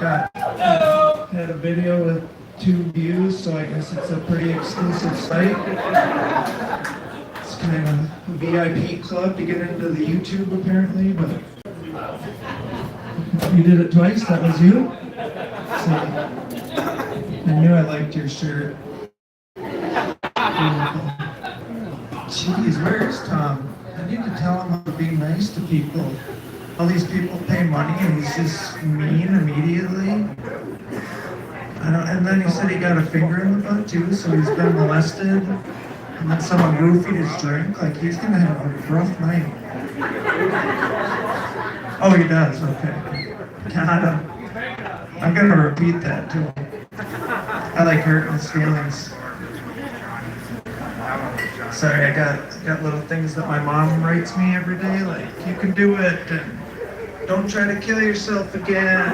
Had a video with 2 views, so I guess it's a pretty exclusive site. It's kind of a VIP club to get into the YouTube apparently, but you did it twice, that was you? So, I knew I liked your shirt. Jeez, where's Tom? I need to tell him how to be nice to people. All these people pay money and he's just mean immediately. And then he said he got a finger in the butt too, so he's been molested. And then someone roofied his drink. Like, he's gonna have a rough night. Oh, he does, okay. Got him. I'm gonna repeat that to him. I like hurting his feelings. Sorry, I got little things that my mom writes me every day, like, you can do it, and don't try to kill yourself again.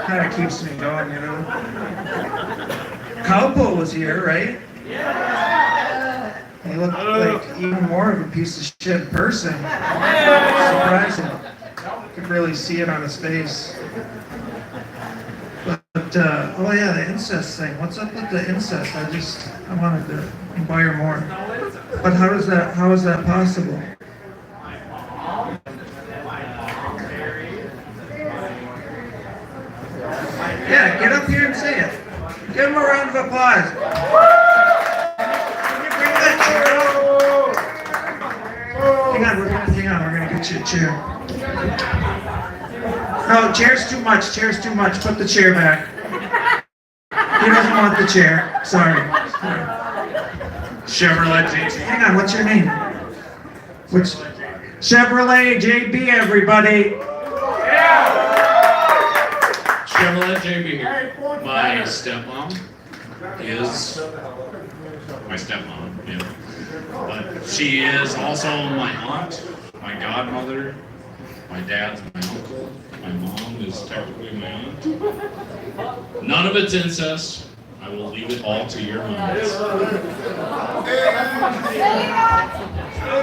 Kind of keeps me going, you know. Cowpo was here, right? Yeah. He looked like even more of a piece of shit person. Surprising. Could really see it on his face. But oh yeah, the incest thing. What's up with the incest? I wanted to inquire more. But how is that possible? Yeah, get up here and say it. Give him a round of applause. Can you bring that chair up? Hang on, we're gonna get you a chair. No, chair's too much. Put the chair back. He doesn't want the chair. Sorry. Chevrolet JB. Hang on, what's your name? Chevrolet JB, everybody. Chevrolet JB here. My stepmom is my stepmom, yeah. But she is also my aunt, my godmother, my dad's my uncle, my mom is technically my aunt. None of it's incest. I will leave it all to your minds.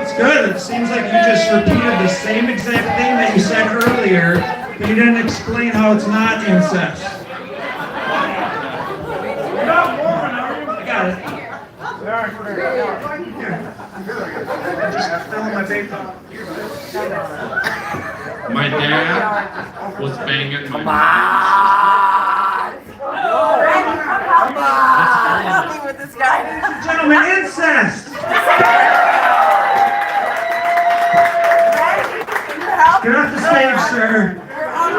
It's good. It seems like you just repeated the same exact thing that you said earlier, but you didn't explain how it's not incest. You're not warm, are you? I got it. Here. I'm just filling my paper. My dad was banging my mom. Come on! Help me with this guy. Ladies and gentlemen, incest! Get off the stage, sir.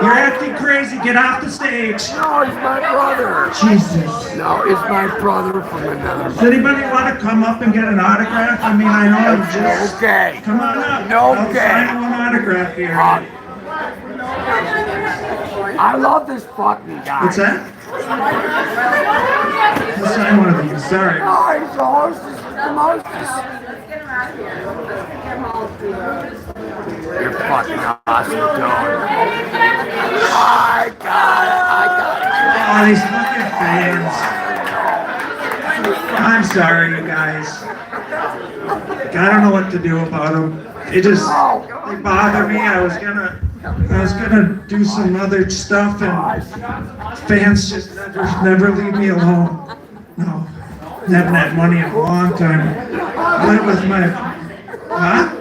You're acting crazy. Get off the stage. No, he's my brother. Jesus. No, it's my brother from another. Does anybody want to come up and get an autograph? I mean, I know I'm just... Okay. Come on up. No, I'll okay. sign one autograph here. I love this fucking guy. What's that? I'll sign one of these. Sorry. Oh, he's the hostess. The mostest. You're fucking awesome, dog. I got it. Oh, these fucking fans. I'm sorry, you guys. I don't know what to do about them. They bother me. I was gonna do some other stuff, and fans just never leave me alone. No, haven't had money in a long time. I went with my, huh?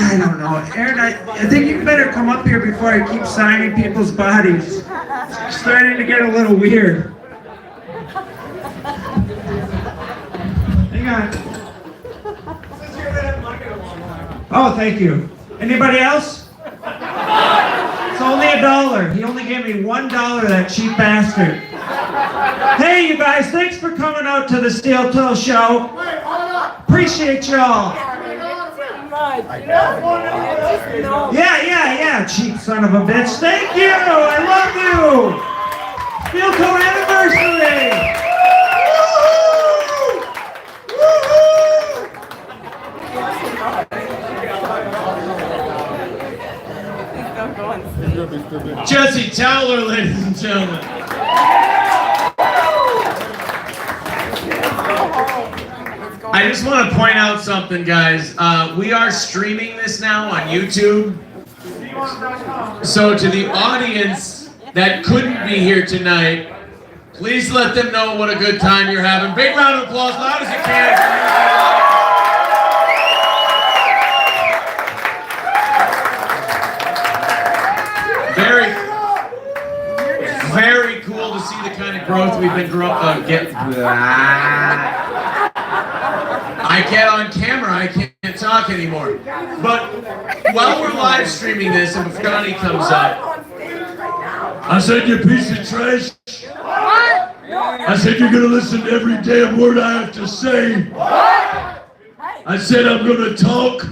I don't know. Aaron, I think you better come up here before I keep signing people's bodies. It's starting to get a little weird. Hang on. Oh, thank you. Anybody else? It's only $1. He only gave me $1, that cheap bastard. Hey, you guys, thanks for coming out to the Steel Toe Show. Appreciate y'all. Yeah, cheap son of a bitch. Thank you. I love you. Steel Toe anniversary. Woohoo! Jesse Towler, ladies and gentlemen. I just want to point out something, guys. We are streaming this now on YouTube. So to the audience that couldn't be here tonight, please let them know what a good time you're having. Big round of applause, loud as you can. Very cool to see the kind of growth we've been getting. I get on camera, I can't talk anymore. But while we're live streaming this and if Johnny comes up, I said, you piece of trash. I said, you're gonna listen to every damn word I have to say. I said, I'm gonna talk,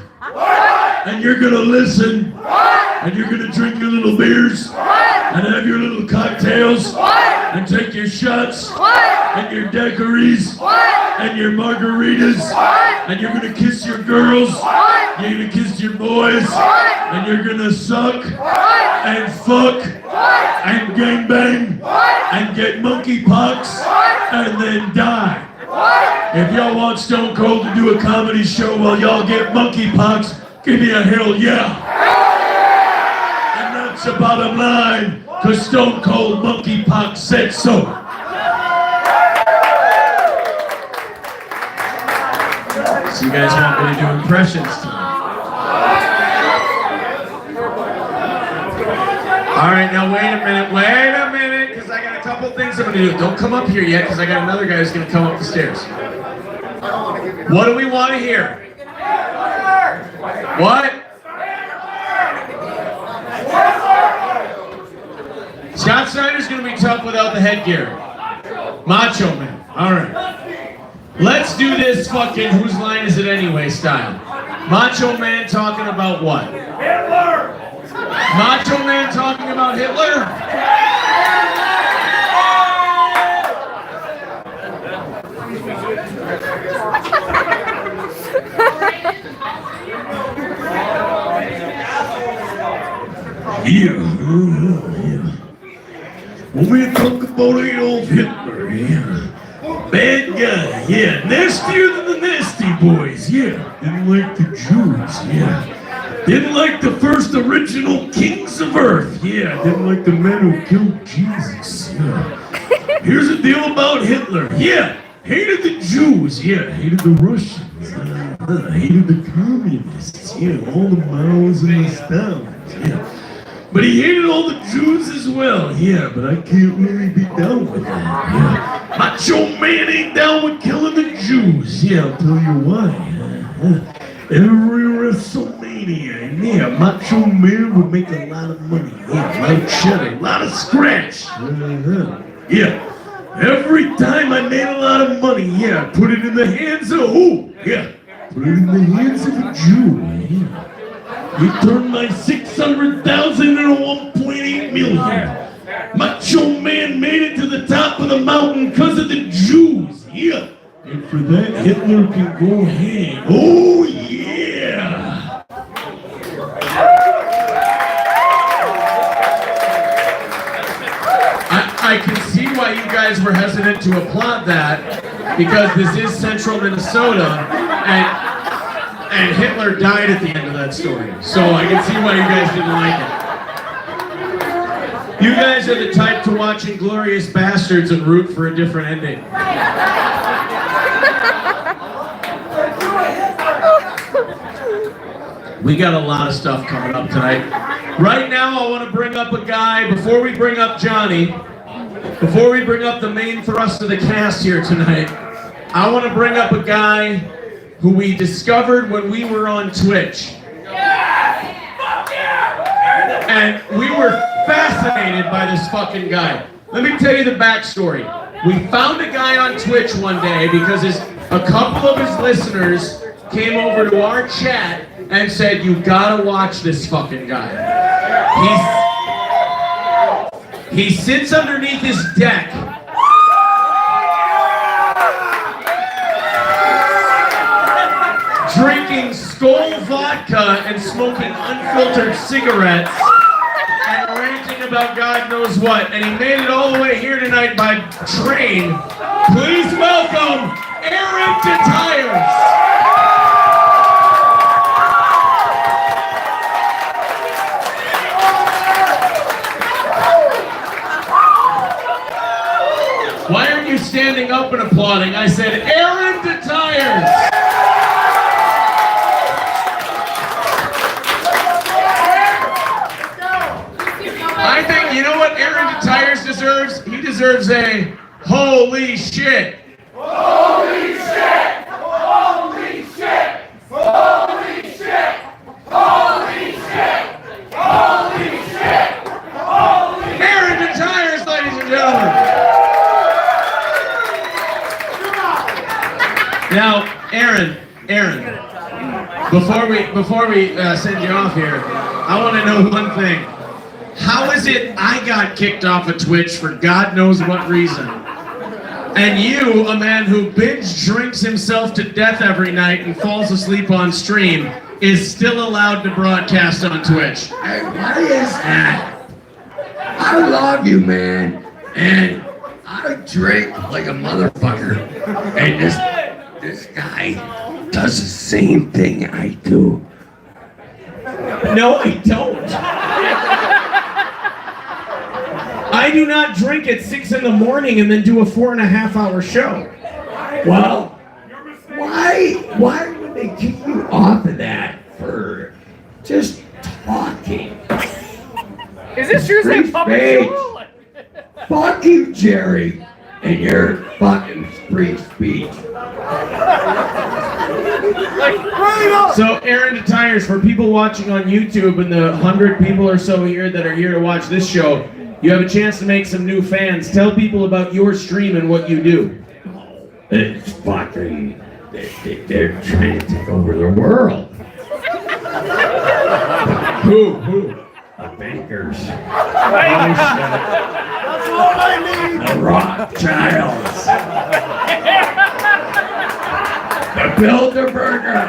and you're gonna listen, and you're gonna drink your little beers, and have your little cocktails, and take your shots, and your daiquiris, and your margaritas, and you're gonna kiss your girls, you're gonna kiss your boys, and you're gonna suck, and fuck, and gangbang, and get monkeypox, and then die. If y'all want Stone Cold to do a comedy show while y'all get monkeypox, give me a hell yeah. And that's the bottom line, because Stone Cold monkeypox said so. so you guys want me to do impressions tonight? All right, now wait a minute, because I got a couple things I'm gonna do. Don't come up here yet, because I got another guy who's gonna come up the stairs. What do we want to hear? What? Scott Snyder's gonna be tough without the headgear. Macho Man. All right. Let's do this fucking whose line is it anyway style. Macho Man talking about what? Hitler! Macho Man talking about Hitler? Yeah. Want me to talk about Adolf Hitler, yeah. Bad guy, yeah. Nastier than the Nasty Boys, yeah. Didn't like the Jews, yeah. Didn't like the first original kings of Earth, yeah. Didn't like the men who killed Jesus, yeah. Here's the deal about Hitler, yeah. Hated the Jews, yeah. Hated the Russians, hated the communists, yeah. All the Maos and the Stalins, yeah. But he hated all the Jews as well, yeah, but I can't really be down with that, yeah. Macho Man ain't down with killing the Jews, yeah, I'll tell you why. Every WrestleMania, yeah, Macho Man would make a lot of money, yeah, a lot of cheddar, a lot of scratch, yeah. Every time I made a lot of money, yeah, I put it in the hands of who? Yeah, put it in the hands of a Jew, yeah. He turned my 600,000 into 1.8 million. Macho Man made it to the top of the mountain because of the Jews. Yeah. And for that, Hitler can go hang. Oh, yeah. I can see why you guys were hesitant to applaud that, because this is central Minnesota, and Hitler died at the end of that story. So I can see why you guys didn't like it. You guys are the type to watch Inglourious Bastards and root for a different ending. We got a lot of stuff coming up tonight. Right now I want to bring up a guy, before we bring up Johnny, before we bring up the main thrust of the cast here tonight, I want to bring up a guy who we discovered when we were on Twitch. And we were fascinated by this fucking guy. Let me tell you the backstory. We found a guy on Twitch one day because a couple of his listeners came over to our chat and said, you gotta watch this fucking guy. He sits underneath his deck drinking Skol vodka and smoking unfiltered cigarettes and ranting about God knows what. And he made it all the way here tonight by train. Please welcome Aaron Detires. standing up and applauding. I said, Aaron Detires. I think, you know what Aaron Detires deserves? He deserves a holy shit. Holy shit! Holy shit! Holy shit! Holy shit! Holy shit! Holy Aaron Detires, ladies and gentlemen. Now, Aaron, before we send you off here, I want to know one thing. How is it I got kicked off of Twitch for God knows what reason? And you, a man who binge drinks himself to death every night and falls asleep on stream, is still allowed to broadcast on Twitch? Hey, what is that? I love you, man. And I drink like a motherfucker. And this guy does the same thing I do. No, I don't. I do not drink at 6 in the morning and then do a 4.5-hour show. Well, why would they kick you off of that for just talking? Is this true? Free speech. Fuck you, Jerry, and your fucking free speech. So, Aaron Detires, for people watching on YouTube and the 100 people or so here that are here to watch this show, you have a chance to make some new fans. Tell people about your stream and what you do. It's fucking, they're trying to take over the world. Who? The bankers. That's what I need. The Rothschilds. The Bilderberger.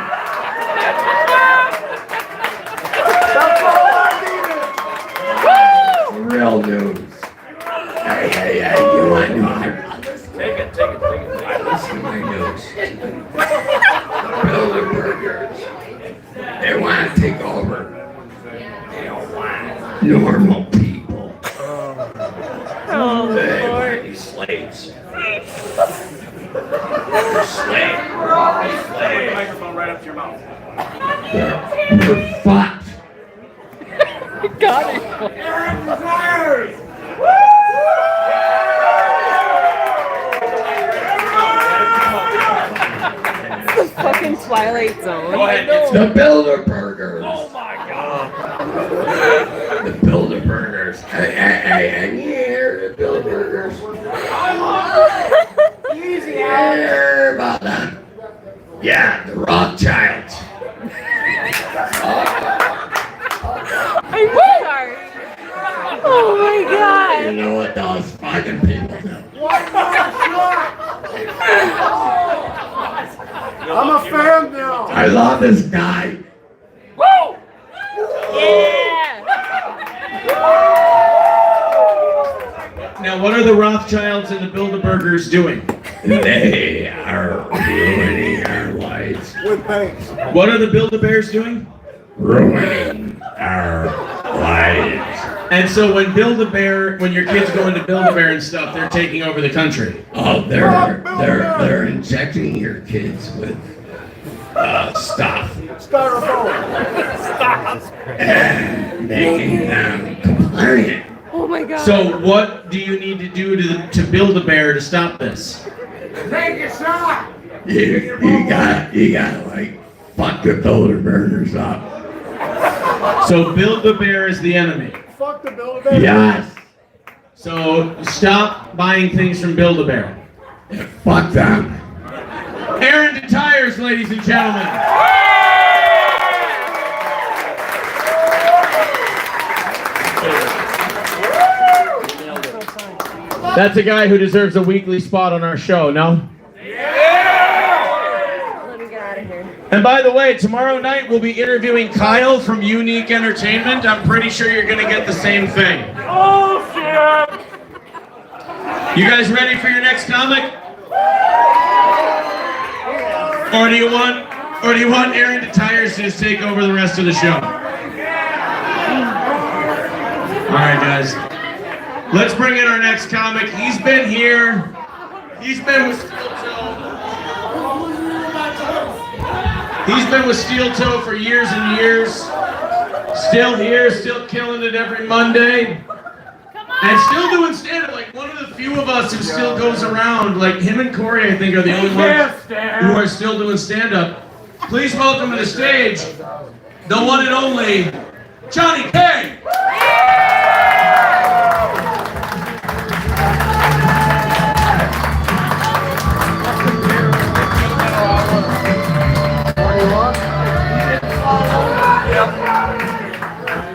That's all I needed. Real news. Hey, you want news? Take it. Listen to my news. Bilderbergers. They want to take over. They don't want normal people. Oh, They Lord. want these slaves. They're slaves. We're all slaves. Microphone right up to your mouth. We're fucked. Got it. It's the fucking Twilight Zone. Go ahead. The Bilderbergers. Oh my God. The Bilderbergers. Hey, you hear the Bilderbergers? Easy, You hear about them? Yeah, the Rothschilds. I'm sorry. Oh my God. You know what those fucking people do? I'm a fan now. I love this guy. Woo! Yeah. Now, what are the Rothschilds and the Bilderbergers doing? They are ruining our lives. What are the Build-A-Bears doing? Ruining our lives. And so when Build-A-Bear, when your kids go into Build-A-Bear and stuff, they're taking over the country. Oh, they're injecting your kids with stuff and making them compliant. Oh my God. So what do you need to do to Build-A-Bear to stop this? You gotta like fuck the Bilderbergers up. So Build-A-Bear is the enemy. Fuck the Build-A-Bear. Yes. So stop buying things from Build-A-Bear. Fuck them. Aaron Detires, ladies and gentlemen. That's a guy who deserves a weekly spot on our show, no? Let me get out of here. And by the way, tomorrow night we'll be interviewing Kyle from Unique Entertainment. I'm pretty sure you're going to get the same thing. Oh shit! You guys ready for your next comic? Or do you want Aaron Detires to just take over the rest of the show? All right, guys. Let's bring in our next comic. He's been here He's been with Steel Toe. He's been with Steel Toe for years and years. Still here, still killing it every Monday. And still doing stand-up, like one of the few of us who still goes around, like him and Corey, I think, are the only ones who are still doing stand-up. Please welcome to the stage, the one and only, Johnny K.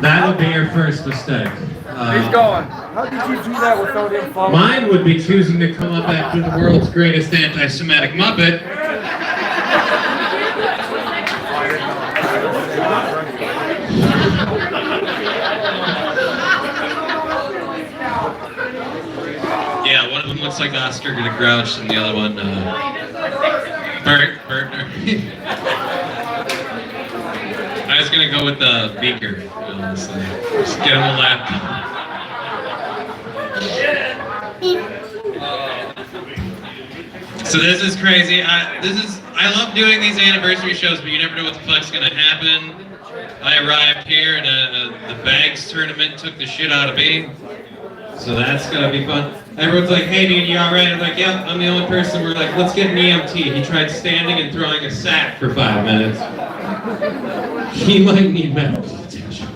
That'll be your first mistake. He's going. How did you do that without him following? Mine would be choosing to come up after the world's greatest anti-Semitic Muppet. Yeah, one of them looks like Oscar the Grouch, and the other one, Bert. I was gonna go with the Beaker, honestly. Just get him a lap. So this is crazy. I love doing these anniversary shows, but you never know what the fuck's gonna happen. I arrived here and the bags tournament took the shit out of me. So that's gonna be fun. Everyone's like, hey dude, you alright? I'm like, yep, I'm the only person. We're like, let's get an EMT. He tried standing and throwing a sack for 5 minutes. He might need medical attention.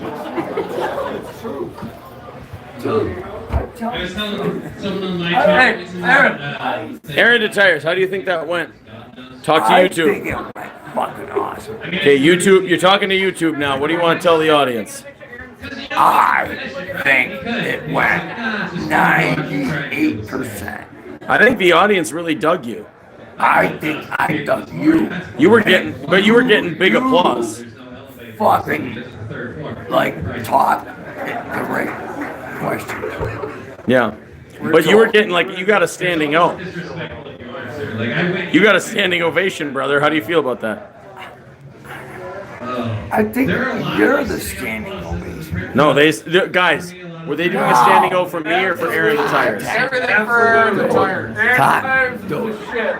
I was telling someone on my channel. Aaron Detires, how do you think that went? Talk to YouTube. Fucking awesome. Okay, YouTube, you're talking to YouTube now. What do you want to tell the audience? I think it went 98%. I think the audience really dug you. I think I dug you. You were getting big applause. Fucking, like, taught the right questions. Yeah. But you were getting, like, you got a standing O. You got a standing ovation, brother. How do you feel about that? I think you're the standing ovation. No, guys, were they doing a standing O for me or for Aaron Detires? Everything for Aaron Detires.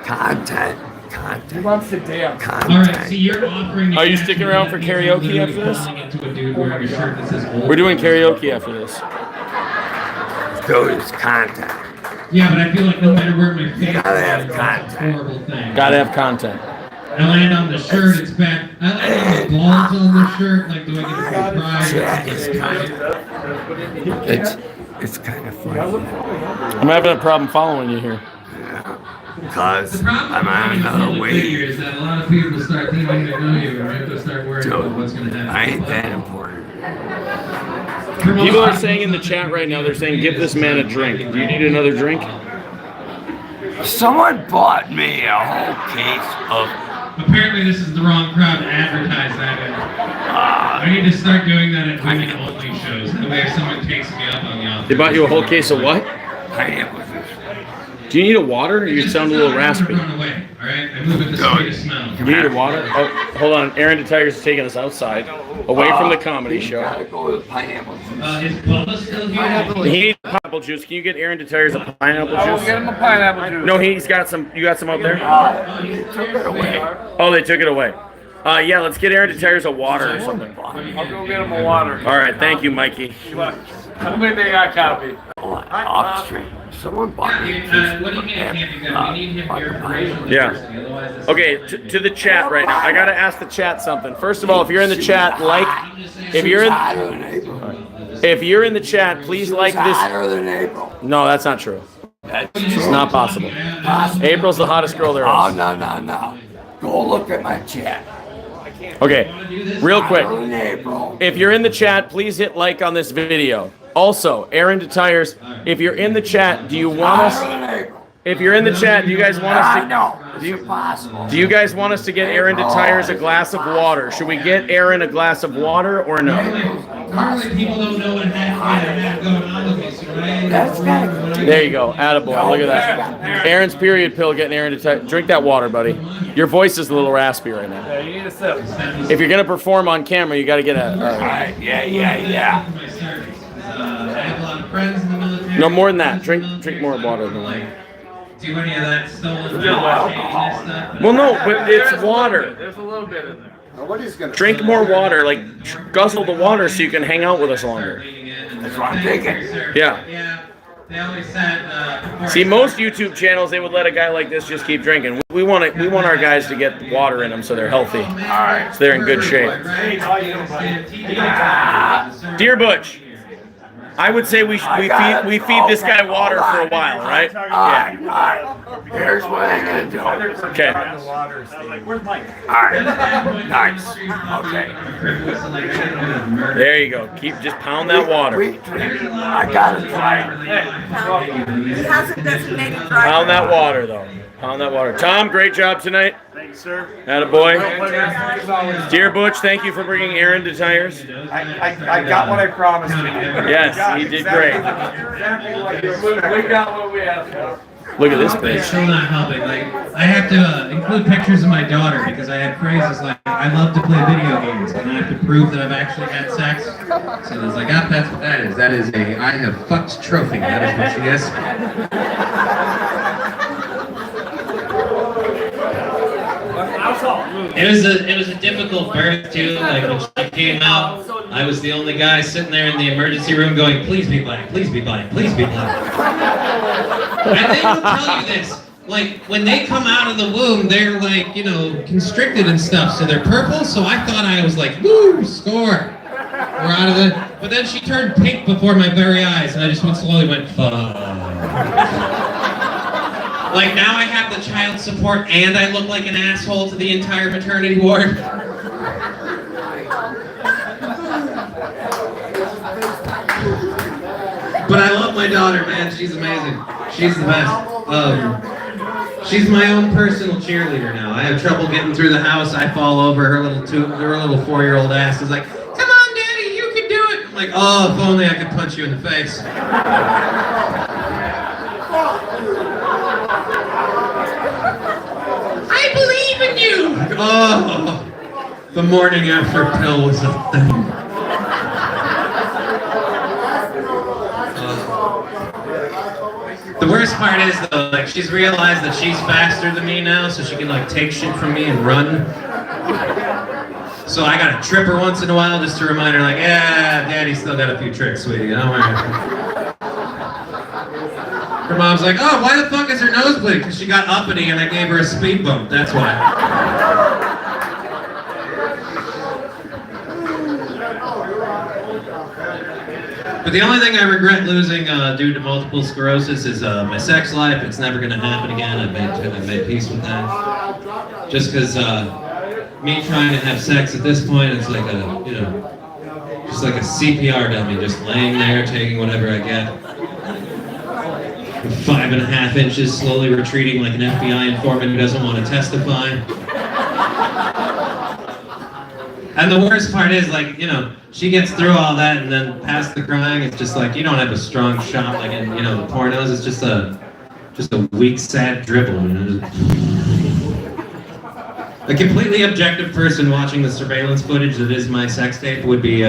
Content. He wants to dance. Alright, so you're offering. Are you sticking around for karaoke after this? Into a dude wearing a shirt that says old. We're doing karaoke after this. So it's content. Yeah, but I feel like no matter where my face gotta have is, it's a content. horrible thing. Gotta have content. I land on the shirt, it's bad. I land on the balls on the shirt, like, do I get a surprise? It's kind of funny. I'm having a problem following you here. Because The problem I'm on with another the wave. figure is that a lot of people start thinking they know you, and we have to start worrying about what's going to happen. I ain't that important. People are saying in the chat right now, they're saying, give this man a drink. Do you need another drink? Someone bought me a whole case of. Apparently this is the wrong crowd to advertise that in. I need to start doing that at women only shows. That way if someone takes me up on the offer. They bought you a whole case of what? Pineapple juice. Do you need a water? You sound a little raspy. Run away, all right? I move at the speed of smell. You need a water? Oh, hold on. Aaron Detires is taking us outside, away from the comedy show. Gotta go with pineapple juice. Is Bubba still here? He needs pineapple juice. Can you get Aaron Detires a pineapple I will juice? get him a pineapple juice. No, he's got some. You got some out there? Took it away. Oh, they took it away. Yeah, let's get Aaron Detires a water or something. I'll go get him a water. All right, thank you, Mikey. Look, how many they got copy? Off street. Someone bought me a case What do you mean I can't do that? We need him here for racial Yeah. diversity, otherwise this- Okay, to the chat right now. I gotta ask the chat something. First of all, if you're in the chat, like. If you're in, Hotter than April. if you're in the chat, please like this. Hotter than April. No, that's not true. That's It's true. not possible. April's the hottest girl there Oh, is. no. Go look at my chat. Okay, real quick. Hotter than April. If you're in the chat, please hit like on this video. Also, Aaron Detires, if you're in the chat, do you want us? Hotter than April. If you're in the chat, do you guys want us I to? know. It's impossible. Do you guys want us to get Aaron Detires a glass of water? Should we get Aaron a glass of water or no? Apparently people don't know what had going on with me, so right? That's gotta go. There you go, attaboy. Look at that. Aaron's period pill getting Aaron Detires. Drink that water, buddy. Your voice is a little raspy right now. Yeah, you need a sip. If you're gonna perform on camera, you got to get a. Alright, yeah. My service. I have a lot of friends in the military. No more than that. Drink more water than that. do any of that stolen stuff. Well, no, but it's water. There's a little bit in there. Nobody's gonna drink more water, like guzzle the water so you can hang out with us longer. That's what I'm thinking. Yeah. Yeah. They always said. See, most YouTube channels they would let a guy like this just keep drinking. We want our guys to get water in them so they're healthy. All right. So they're in good shape. Dear Butch, I would say we feed this guy water for a while, right? Yeah. Here's what I'm gonna do. Okay. Alright. Nice. Okay. There you go. Keep just pound that water. I gotta try. He has a designated driver. Pound that water though. Pound that water. Tom, great job tonight. Thanks, sir. Attaboy. Dear Butch, thank you for bringing Aaron Detires. I got what I promised you. Yes, he did great. We got what we asked for. Look at this It's bitch. still not helping. Like, I have to include pictures of my daughter because I have phrases like, I love to play video games, and I have to prove that I've actually had sex. So it's like, that's what that is. That is a I have fucked trophy. That is what she is. It was a difficult birth too. Like when she came out, I was the only guy sitting there in the emergency room going, please be black, please be black, please be black. And they will tell you this. Like, when they come out of the womb, they're like, you know, constricted and stuff, so they're purple, so I thought I was like, woo, score. We're out of the... But then she turned pink before my very eyes, and I just slowly went, fuck. Like, now I have the child support, and I look like an asshole to the entire maternity ward. But I love my daughter, man. She's amazing. She's the best. She's my own personal cheerleader now. I have trouble getting through the house. I fall over. Her little 4-year-old ass is like, "Come on, Daddy, you can do it." I'm like, "Oh, if only I could punch you in the face." I believe in you. Oh, the morning after pill was a thing. The worst part is though, like she's realized that she's faster than me now, so she can like take shit from me and run. So I gotta trip her once in a while just to remind her, like, yeah, Daddy still got a few tricks, sweetie. Don't worry. Her mom's like, oh, why the fuck is her nose bleeding? Because she got uppity and I gave her a speed bump. That's why. But the only thing I regret losing due to multiple sclerosis is my sex life. It's never going to happen again. I've made peace with that. Just because me trying to have sex at this point, it's like a, you know, just like a CPR dummy, just laying there, taking whatever I get. 5.5 inches, slowly retreating like an FBI informant who doesn't want to testify. And the worst part is, like, you know, she gets through all that and then past the crying, it's just like, you don't have a strong shot like in, you know, the pornos. It's just a weak, sad dribble, you know. A completely objective person watching the surveillance footage that is my sex tape would be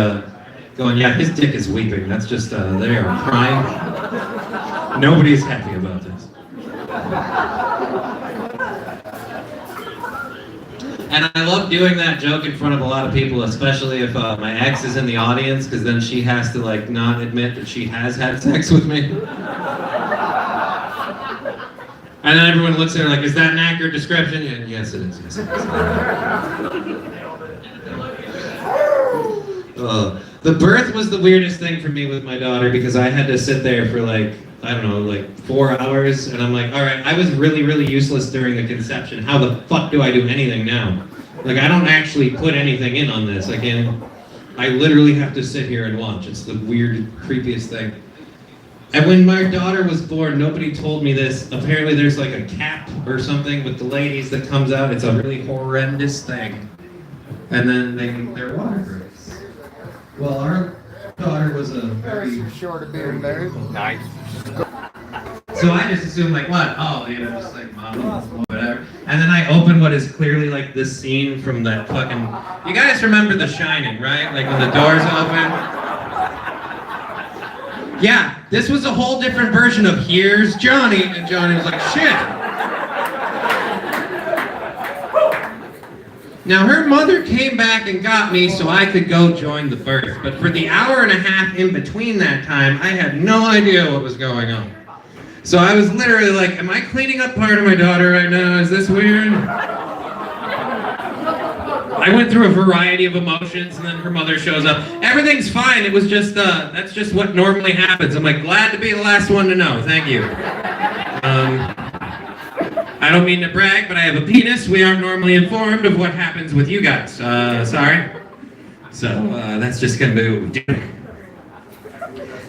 going, yeah, his dick is weeping. That's just, they are crying. Nobody's happy about this. And I love doing that joke in front of a lot of people, especially if my ex is in the audience, because then she has to like not admit that she has had sex with me. And then everyone looks at her like, is that an accurate description? And yes, it is. Yes, it is. The birth was the weirdest thing for me with my daughter because I had to sit there for like, I don't know, like 4 hours, and I'm like, all right, I was really, really useless during the conception. How the fuck do I do anything now? Like, I don't actually put anything in on this. I literally have to sit here and watch. It's the weird, creepiest thing. And when my daughter was born, nobody told me this. Apparently there's like a cap or something with the ladies that comes out. It's a really horrendous thing. And then they're waterproof. Well, our daughter was a very short of being married. Nice. So I just assumed like, what? Oh, you know, just like mom, whatever. And then I open what is clearly like this scene from that fucking. You guys remember The Shining, right? Like when the doors open. Yeah, this was a whole different version of here's Johnny, and Johnny was like, shit. Now her mother came back and got me so I could go join the birth, but for the hour and a half in between that time, I had no idea what was going on. So I was literally like, am I cleaning up part of my daughter right now? Is this weird? I went through a variety of emotions, and then her mother shows up. Everything's fine. It was just, that's just what normally happens. I'm like, glad to be the last one to know. Thank you. I don't mean to brag, but I have a penis. We aren't normally informed of what happens with you guys. Sorry. So, that's just gonna be what we do.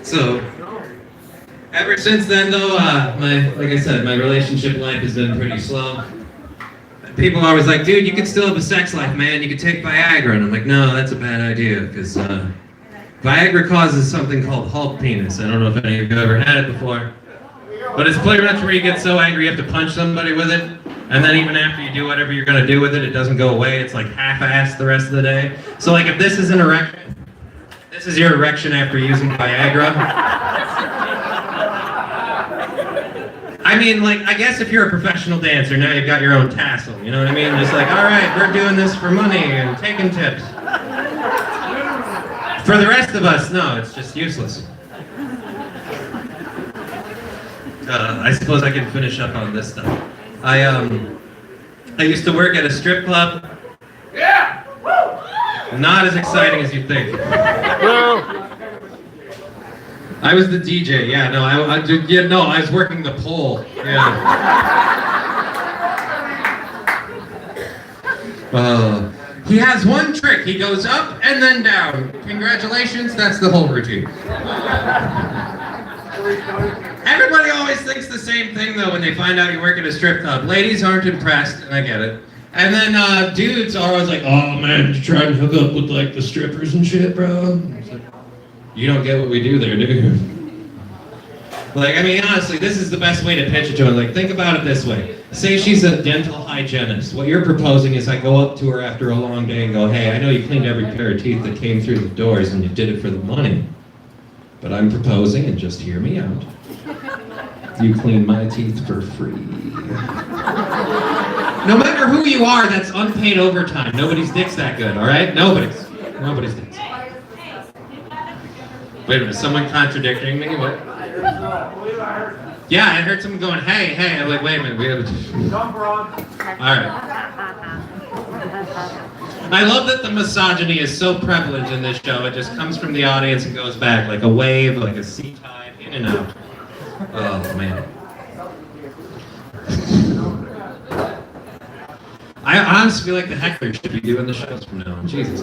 So, ever since then, though, like I said, my relationship life has been pretty slow. People are always like, dude, you can still have a sex life, man. You can take Viagra. And I'm like, no, that's a bad idea, because Viagra causes something called Hulk penis. I don't know if any of you have ever had it before. But it's pretty much where you get so angry you have to punch somebody with it. And then even after you do whatever you're going to do with it, it doesn't go away. It's like half-assed the rest of the day. So like if this is an erection, this is your erection after using Viagra. I mean, like, I guess if you're a professional dancer, now you've got your own tassel, you know what I mean? Just like, all right, we're doing this for money and taking tips. For the rest of us, no, it's just useless. I suppose I can finish up on this stuff. I used to work at a strip club. Yeah! Not as exciting as you think. I was the DJ. Yeah, no, I was working the pole. Yeah. He has one trick. He goes up and then down. Congratulations, that's the whole routine. Everybody always thinks the same thing though when they find out you work at a strip club. Ladies aren't impressed, and I get it. And then dudes are always like, oh man, did you try and hook up with like the strippers and shit, bro? It's like, you don't get what we do there, do you? Like, I mean, honestly, this is the best way to pitch it to her. Like, think about it this way. Say she's a dental hygienist. What you're proposing is I go up to her after a long day and go, hey, I know you cleaned every pair of teeth that came through the doors and you did it for the money. But I'm proposing, and just hear me out, you clean my teeth for free. No matter who you are, that's unpaid overtime. Nobody's dick's that good, all right? Nobody's dick's. Wait a minute, someone contradicting me? What? Yeah, I heard someone going, hey. I'm like, wait a minute, we have a... All right. I love that the misogyny is so prevalent in this show. It just comes from the audience and goes back like a wave, like a sea tide, in and out. Oh, man. I honestly feel like the heckler should be doing the shows from now on. Jesus.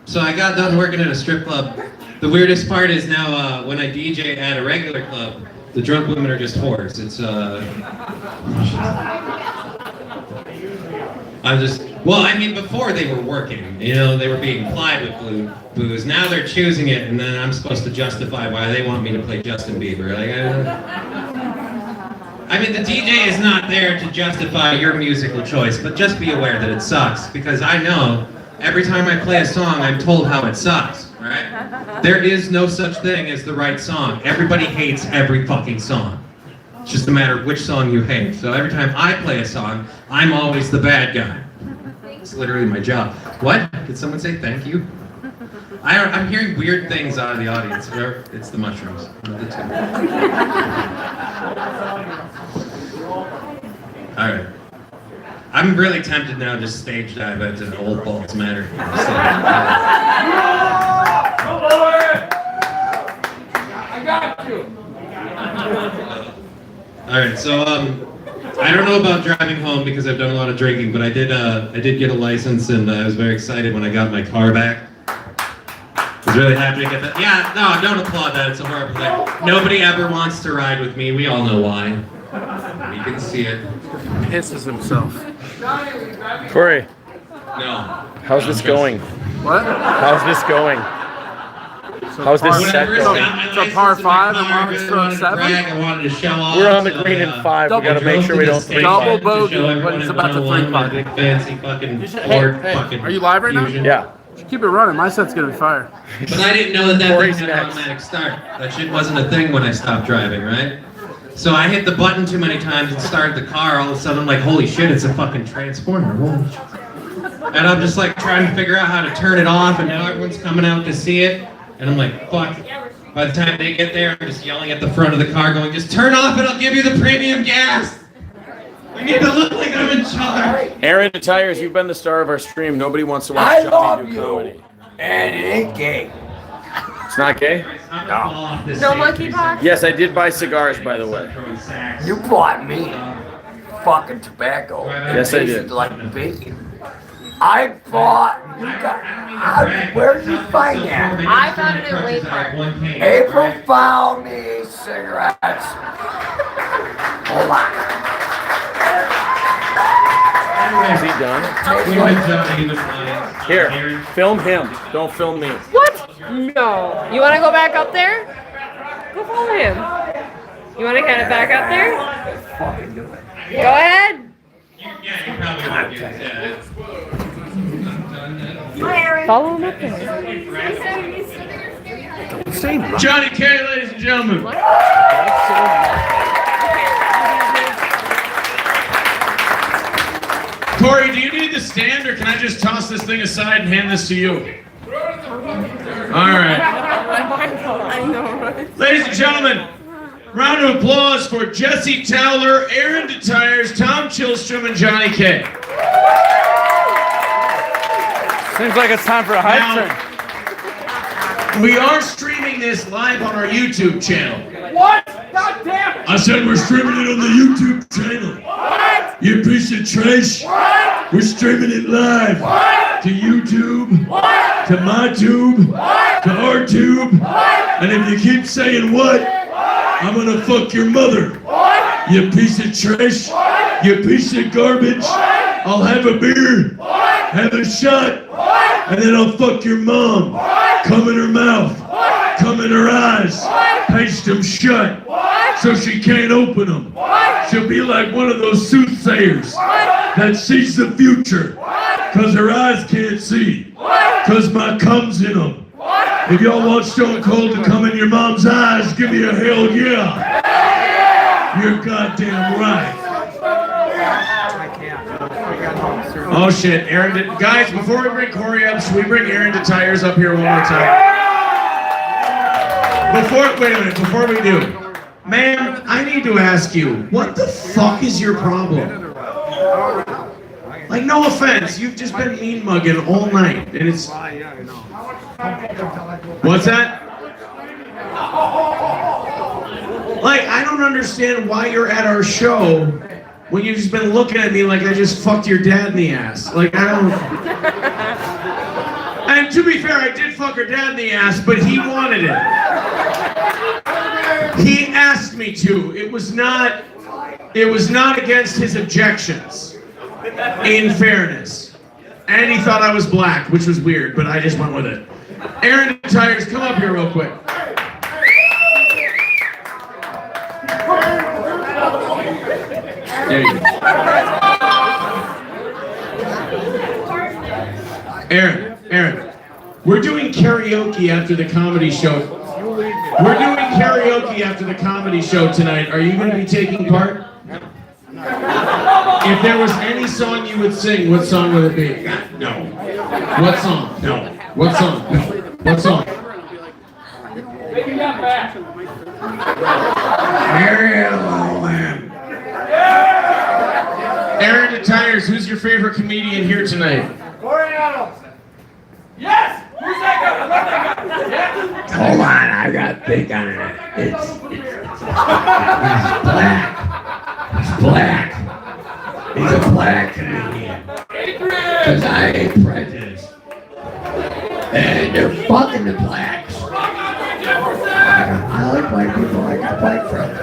So I got done working at a strip club. The weirdest part is now when I DJ at a regular club, the drunk women are just whores. It's before they were working, you know, they were being plied with booze. Now they're choosing it, and then I'm supposed to justify why they want me to play Justin Bieber. The DJ is not there to justify your musical choice, but just be aware that it sucks, because I know every time I play a song, I'm told how it sucks, right? There is no such thing as the right song. Everybody hates every fucking song. It's just a matter of which song you hate. So every time I play a song, I'm always the bad guy. It's literally my job. What? Did someone say thank you? I'm hearing weird things out of the audience. It's the mushrooms. One of the two. All right. I'm really tempted now to just stage dive into Old Balls Matter. I got you. All right, so I don't know about driving home because I've done a lot of drinking, but I did get a license, and I was very excited when I got my car back. I was really happy to get that. Yeah, no, don't applaud that. It's a horrible thing. Nobody ever wants to ride with me. We all know why. You can see it. Pisses himself. Corey, No. how's this going? What? How's this going? How's this set going? It's a par 5 and we're on stroke 7. I wanted to show off. We're on the green in 5. We gotta make sure we don't three Double putt. bogey, but it's about to 3 putt. Fancy fucking Ford fucking Are you live right now? Fusion. Yeah. Keep it running. My set's gonna be fire. But I didn't know that thing Corey's had next. automatic start. That shit wasn't a thing when I stopped driving, right? So I hit the button too many times and started the car. All of a sudden, I'm like, holy shit, it's a fucking transformer. Holy shit. And I'm just like trying to figure out how to turn it off, and now everyone's coming out to see it. And I'm like, fuck. By the time they get there, I'm just yelling at the front of the car going, just turn off and I'll give you the premium gas. I need to look like I'm in charge. Aaron Detires, you've been the star of our stream. Nobody wants to watch I Johnny love do you. comedy. And it ain't gay. It's not gay? No monkeypox? Yes, I did buy cigars, by the way. You bought me fucking tobacco. Yes, I did. Like bacon. I bought. You got. Where did you find that? I found it at Waypark. April found me cigarettes. Hold on. Is he done? Here, film him. Don't film me. What? No. You want to go back up there? Go follow him. You want to kind of back up there? Go ahead. Follow him up there. Johnny K, ladies and gentlemen. Corey, do you need the stand, or can I just toss this thing aside and hand this to you? All right. I know, right? Ladies and gentlemen, round of applause for Jesse Towler, Aaron Detires, Tom Chillstrom, and Johnny K. Seems like it's time for a hype Now, train. we are streaming this live on our YouTube channel. What? God damn it! I said we're streaming it on the YouTube channel. What? You piece of trash. What? We're streaming it live. What? To YouTube. What? To my tube. What? To our tube. What? And if you keep saying what, I'm gonna fuck your mother. What? You piece of trash. What? You piece of garbage. What? I'll have a beer. What? Have a shot. What? And then I'll fuck your mom. What? Come in her mouth. What? Come in her eyes. What? Paste them shut. What? So she can't open them. What? She'll be like one of those soothsayers What? that sees the future. What? Cause her eyes can't see. What? Cause my cum's in them. What? If y'all want Stone Cold to come in your mom's eyes, give me a hell yeah. You're goddamn right. Oh shit, Aaron did. Guys, before we bring Corey up, should we bring Aaron Detires up here one more time? Wait a minute, before we do. Man, I need to ask you, what the fuck is your problem? Like, no offense, you've just been mean mugging all night, and it's... What's that? Like, I don't understand why you're at our show when you've just been looking at me like I just fucked your dad in the ass. Like, I don't... And to be fair, I did fuck her dad in the ass, but he wanted it. He asked me to. It was not against his objections, in fairness. And he thought I was black, which was weird, but I just went with it. Aaron Detires, come up here real quick. There you go. Aaron, we're doing karaoke after the comedy show. We're doing karaoke after the comedy show tonight. Are you going to be taking part? If there was any song you would sing, what song would it be? No. What song? No. What song? No. What song? Aaron Detires, who's your favorite comedian here tonight? Yes! Who's that guy? I love that guy. Yes! Hold on, I got big on it. It's black. He's black. He's a black comedian. Cause I ain't prejudiced. And they're fucking the blacks. I like white people. I got white friends.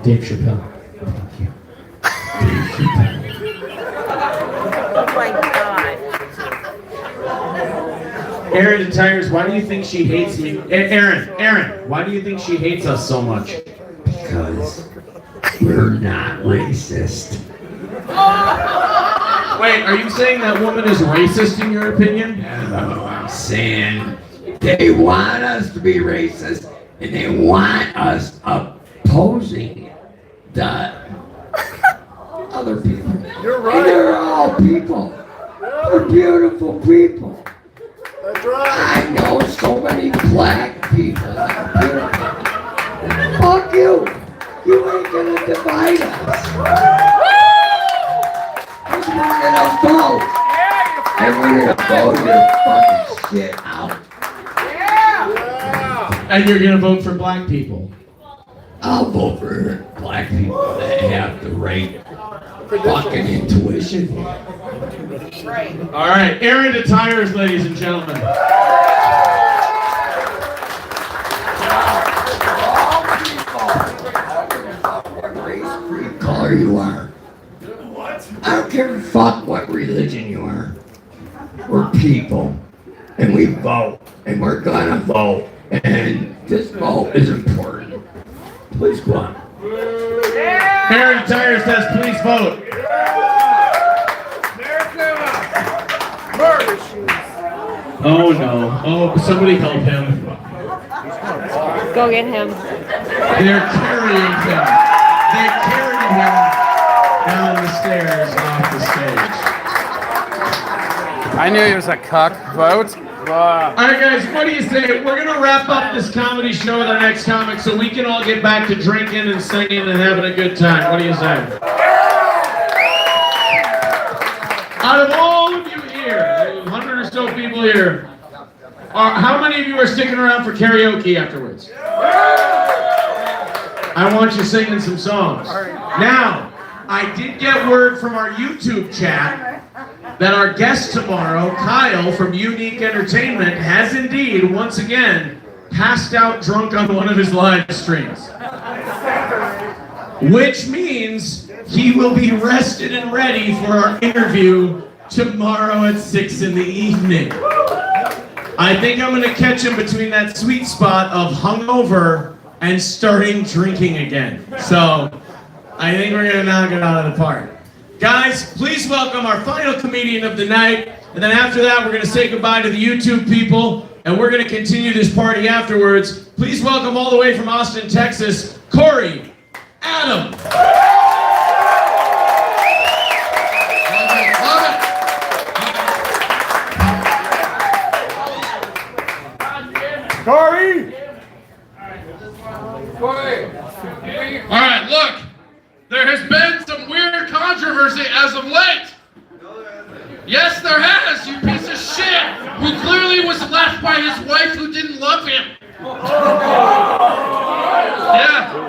Dave Chappelle. Thank you. Dave Chappelle. Oh my god. Aaron Detires, why do you think she hates me? Aaron, why do you think she hates us so much? Because we're not racist. Wait, are you saying that woman is racist in your opinion? No, I'm saying they want us to be racist and they want us opposing the other people. You're right. And they're all people. They're beautiful people. That's right. I know so many black people that are beautiful. Fuck you. You ain't gonna divide us. We're gonna vote. And we're gonna vote your fucking shit out. And you're gonna vote for black people? I'll vote for black people that have the right fucking intuition. All right, Aaron Detires, ladies and gentlemen. What race, creed, color you are. I don't give a fuck what religion you are. We're people, and we vote, and we're gonna vote, and this vote is important. Please go on. Aaron Detires says, please vote. Oh no. Oh, somebody help him. Go get him. They're carrying him. They carried him down the stairs off the stage. I knew he was a cuck. Vote. All right, guys, what do you say? We're going to wrap up this comedy show with our next comic so we can all get back to drinking and singing and having a good time. What do you say? Out of all of you here, 100 or so people here, how many of you are sticking around for karaoke afterwards? I want you singing some songs. Now, I did get word from our YouTube chat that our guest tomorrow, Kyle from Unique Entertainment, has indeed, once again, passed out drunk on one of his live streams. Which means he will be rested and ready for our interview tomorrow at 6 in the evening. I think I'm gonna catch him between that sweet spot of hungover and starting drinking again. So, I think we're gonna knock it out of the park. Guys, please welcome our final comedian of the night. And then after that, we're going to say goodbye to the YouTube people. And we're going to continue this party afterwards. Please welcome all the way from Austin, Texas, Corey Adam. Corey! All right, look. There has been some weird controversy as of late. Yes, there has, you piece of shit, who clearly was left by his wife who didn't love him.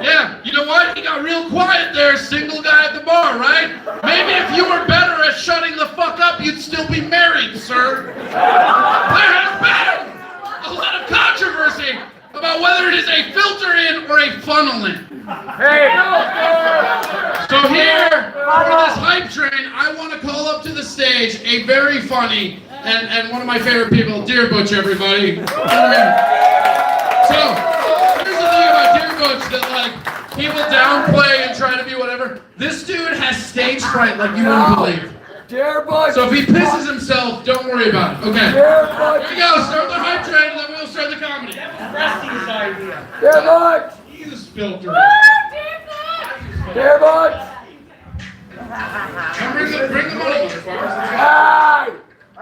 Yeah, you know what? He got real quiet there, single guy at the bar, right? Maybe if you were better at shutting the fuck up, you'd still be married, sir. There has been a lot of controversy about whether it is a filter in or a funnel in. So here, for this hype train, I want to call up to the stage a very funny and one of my favorite people, Deer Butch, everybody. So, here's the thing about Deer Butch that, like, people downplay and try to be whatever. This dude has stage fright like you wouldn't believe. Dear Butch. So if he pisses himself, don't worry about it. Okay. Dear Butch. Here we go. Start the hype train, and then we'll start the comedy. Dear Butch. Use filter. Dear Butch. Come bring the money, motherfuckers. Hi.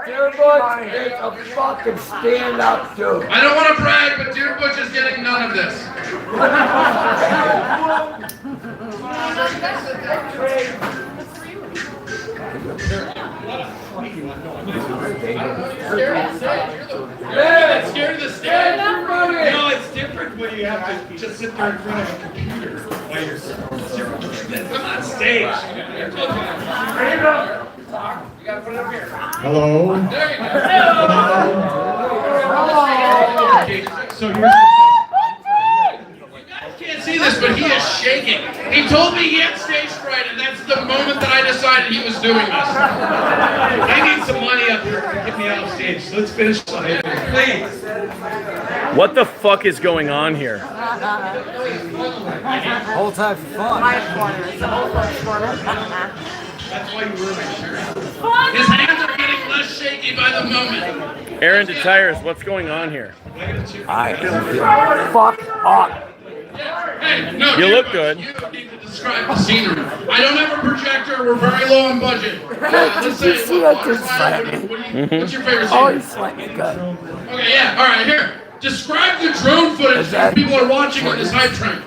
Dear Butch is a fucking stand-up dude. I don't want to brag, but Deer Butch is getting none of this. Scared of the stage? No, it's different when you have to just sit there in front of a computer while you're I'm on stage. Hello? There you go. Okay, so here's the thing. Can't see this, but he is shaking. He told me he had stage fright, and that's the moment that I decided he was doing this. I need some money up here to get me off stage, so let's finish the hype, please. What the fuck is going on here? Whole time for fun. That's why you wear my shirt. His hands are getting less shaky by the moment. Aaron Detires, what's going on here? Fuck up. Hey, no, You look good. You need to describe the scenery. I don't have a projector. We're very low on budget. Let's say, see that just what's your favorite Oh, scene? he's slightly good. Okay, yeah. All right, here. Describe the drone footage that people are watching on this hype train.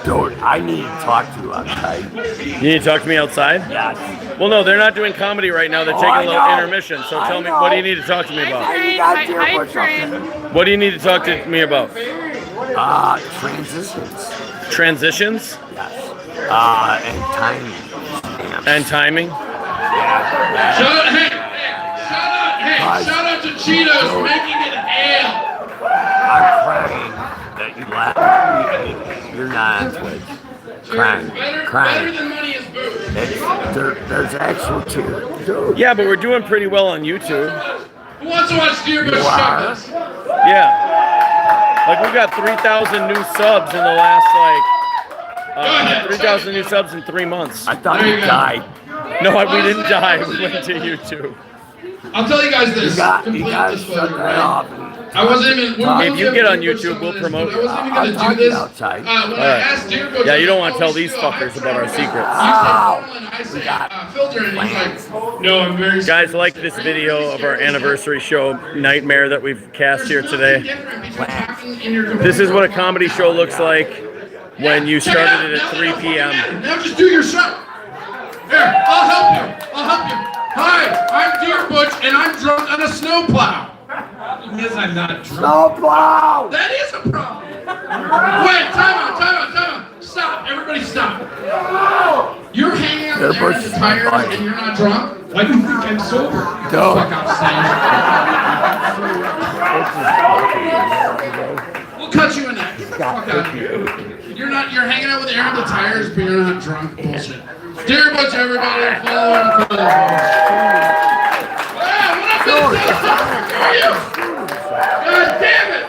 Dude, I need to talk to you outside. You need to talk to me outside? Yes. Well, no, they're not doing comedy right now. They're taking a little intermission. So tell me, what do you need to talk to me about? What do you need to talk to me about? Transitions. Transitions? Yes. And timing. And timing? Shout out to Cheetos making it ale. I'm crying that you laugh. You're not on Twitch. Crying. Better than money is booze. There's actual tears. Dude. Yeah, but we're doing pretty well on YouTube. Who wants to watch Deer Bush Chuckles? Yeah. Like, we've got 3,000 new subs in the last, 3,000 new subs in 3 months. I thought you died. No, we didn't die. We went to YouTube. I'll tell you guys this. You got complete to disclosure, shut that right? off. I wasn't even. If you get on YouTube, we'll promote I you. wasn't even going to do this. Outside. When I asked Deer Bush, Yeah, you don't want to tell these fuckers about our secrets. I said, filter, and he's like, no, I'm very sorry. Guys, like this video of our anniversary show, Nightmare, that we've cast here today. This is what a comedy show looks like when you started it at 3 p.m. Now just do your show. Here, I'll help you. Hi, I'm Deer Butch, and I'm drunk on a snowplow. Yes, I'm not drunk. Snowplow! That is a problem. Wait, time out. Stop, everybody stop. You're hanging out there in the tires and you're not drunk? Why do you think I'm sober? Fuck outside. We'll cut you in that. Get the fuck out of here. You're hanging out with Aaron the Tires, but you're not drunk. Bullshit. Dear Butch, everybody, follow him. Wow, what up, Minnesota? How are you? God damn it!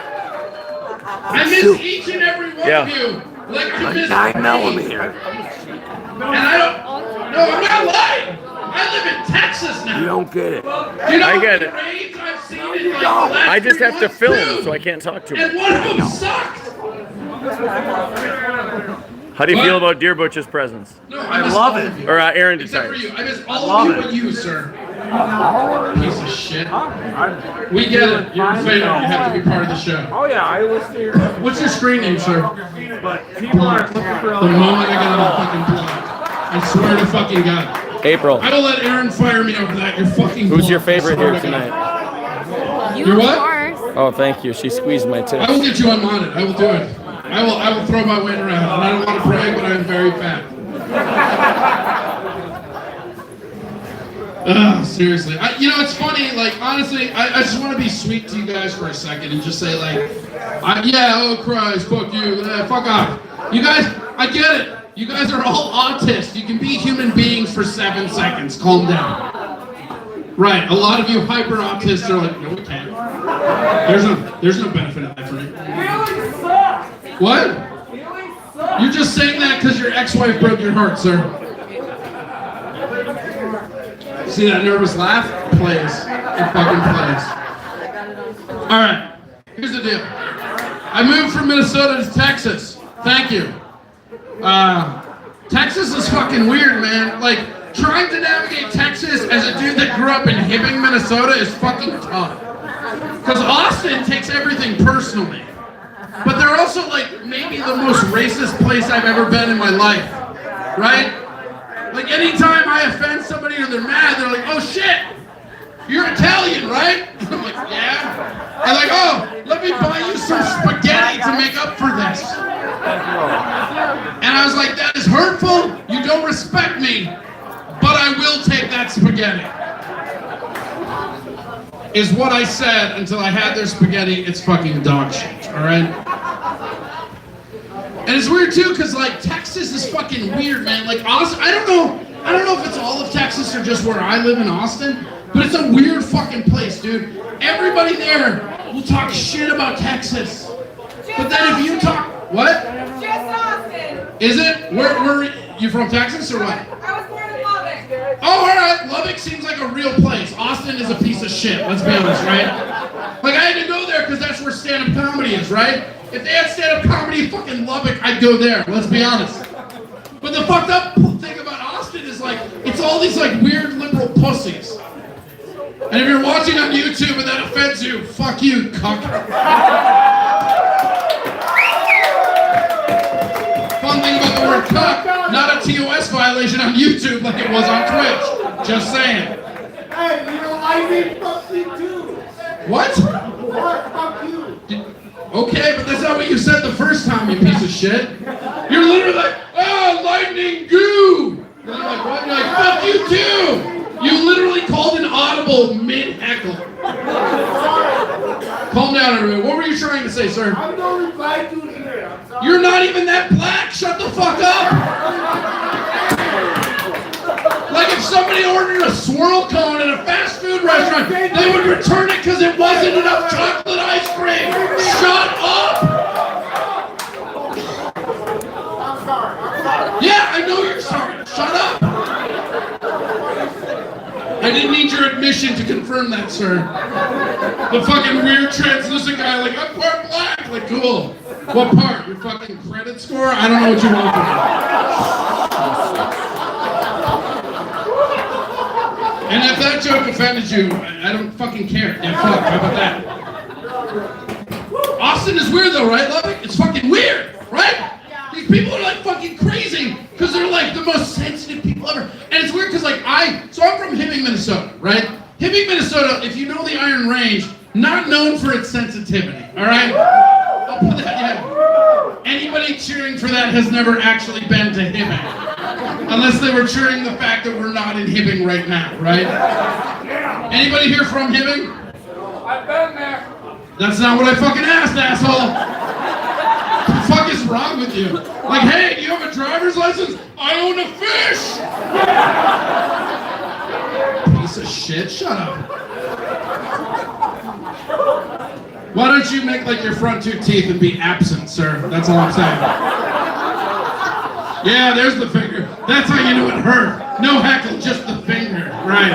I miss each and every one of you. Like you miss 9mm. And I don't. No, I'm not lying. I live in Texas now. You don't get it. You know I get it. raids I've seen in like the last I just 3 have to months, film, too. so I can't talk to And him. one of them sucked. How do you feel about Deer Butch's presence? No, I love it. Or Aaron Except for Detires? you. I miss all of you but you, sir. Piece of shit. We get it. You're a fan. You have to be part of the show. Oh yeah, I listen to your. What's your screen name, sir? But people aren't looking for. The moment I get on the fucking block, I swear to fucking God. April. I will let Aaron fire me over that. You're fucking. Who's your blocked. I favorite swear here to God. tonight? You're what? Oh, thank you. She squeezed my I tip. will get you unmodded. I will do it. I will throw my weight around. And I don't want to brag, but I'm very fat. Seriously. It's funny, like, honestly, I just want to be sweet to you guys for a second and just say, like, oh, Christ, fuck you, fuck off. You guys, I get it. You guys are all autists. You can be human beings for 7 seconds. Calm down. Right, a lot of you hyper autists are like, no, we can't. There's no benefit in that for me. What? You're just saying that because your ex-wife broke your heart, sir. See that nervous laugh? Plays. It fucking plays. Alright, here's the deal. I moved from Minnesota to Texas. Thank you. Texas is fucking weird, man. Like, trying to navigate Texas as a dude that grew up in Hibbing, Minnesota is fucking tough. Because Austin takes everything personally. But they're also like maybe the most racist place I've ever been in my life. Right? Like anytime I offend somebody or they're mad, they're like, oh shit, you're Italian, right? I'm like, yeah. I'm like, oh, let me buy you some spaghetti to make up for this. And I was like, that is hurtful. You don't respect me, but I will take that spaghetti. Is what I said until I had their spaghetti. It's fucking dog shit, all right? And it's weird too, cause like Texas is fucking weird, man. Like Austin, I don't know if it's all of Texas or just where I live in Austin, but it's a weird fucking place, dude. Everybody there will talk shit about Texas, but then if you talk, what? Just Austin. Is it? Where you from, Texas or what? I was born in Lubbock. Oh, all right, Lubbock seems like a real place. Austin is a piece of shit, let's be honest, right? Like, I had to go there because that's where stand-up comedy is, right? If they had stand-up comedy in fucking Lubbock, I'd go there, let's be honest. But the fucked up thing about Austin is, like, it's all these, like, weird liberal pussies. And if you're watching on YouTube and that offends you, fuck you, cuck. Fun thing about the word cuck, not a TOS violation on YouTube like it was on Twitch. Just saying. Hey, you know, I mean fuck you too. What? Fuck you. Okay, but that's not what you said the first time, you piece of shit. You're literally like, oh, lightning goo. And I'm like, what? You're like, fuck you too. You literally called an audible mid-heckle. Calm down, everybody. What were you trying to say, sir? I'm no reply to here. I'm sorry. You're not even that black. Shut the fuck up. Like if somebody ordered a swirl cone at a fast food restaurant, they would return it because it wasn't enough chocolate ice cream. Shut up. I'm sorry. Yeah, I know you're sorry. Shut up. I didn't need your admission to confirm that, sir. The fucking weird translucent guy, like, I'm part black. Like, cool. What part? Your fucking credit score? I don't know what you want from me. And if that joke offended you, I don't fucking care. Yeah, fuck. How about that? Austin is weird though, right, Lubbock? It's fucking weird, right? These people are like fucking crazy because they're like the most sensitive people ever. And it's weird because like I'm from Hibbing, Minnesota, right? Hibbing, Minnesota, if you know the Iron Range, not known for its sensitivity, all right? I'll put that, yeah. Anybody cheering for that has never actually been to Hibbing. Unless they were cheering the fact that we're not in Hibbing right now, right? Anybody here from Hibbing? I've been there. That's not what I fucking asked, asshole. What the fuck is wrong with you? Like, hey, do you have a driver's license? I own a fish! Piece of shit, shut up. Why don't you make like your front two teeth and be absent, sir? That's all I'm saying. Yeah, there's the finger. That's how you know it hurt. No heckle, just the finger. Right.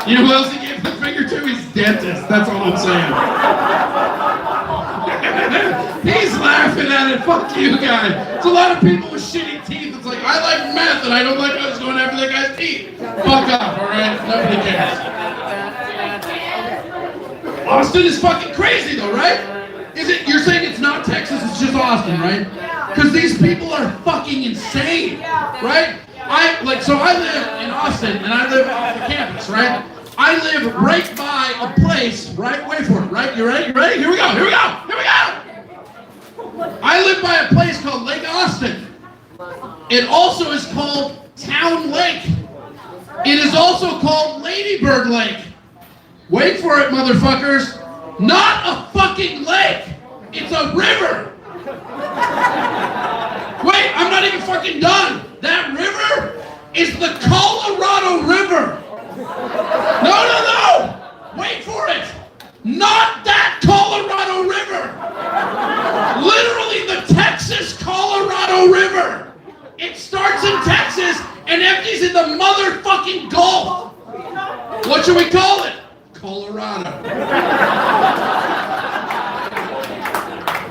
You know who else he gave the finger to? His dentist. That's all I'm saying. He's laughing at it. Fuck you, guy. It's a lot of people with shitty teeth. It's like, I like meth and I don't like us going after that guy's teeth. Fuck up, alright? Nobody cares. Austin is fucking crazy though, right? You're saying it's not Texas, it's just Austin, right? Because these people are fucking insane, right? I live in Austin and I live off the campus, right? I live right by a place, right? Wait for it, right? You ready? You ready? Here we go, here we go, here we go! I live by a place called Lake Austin. It also is called Town Lake. It is also called Ladybird Lake. Wait for it, motherfuckers. Not a fucking lake. It's a river. Wait, I'm not even fucking done. That river is the Colorado River. No. Wait for it. Not that Colorado River. Literally the Texas Colorado River. It starts in Texas and empties in the motherfucking Gulf. What should we call it? Colorado.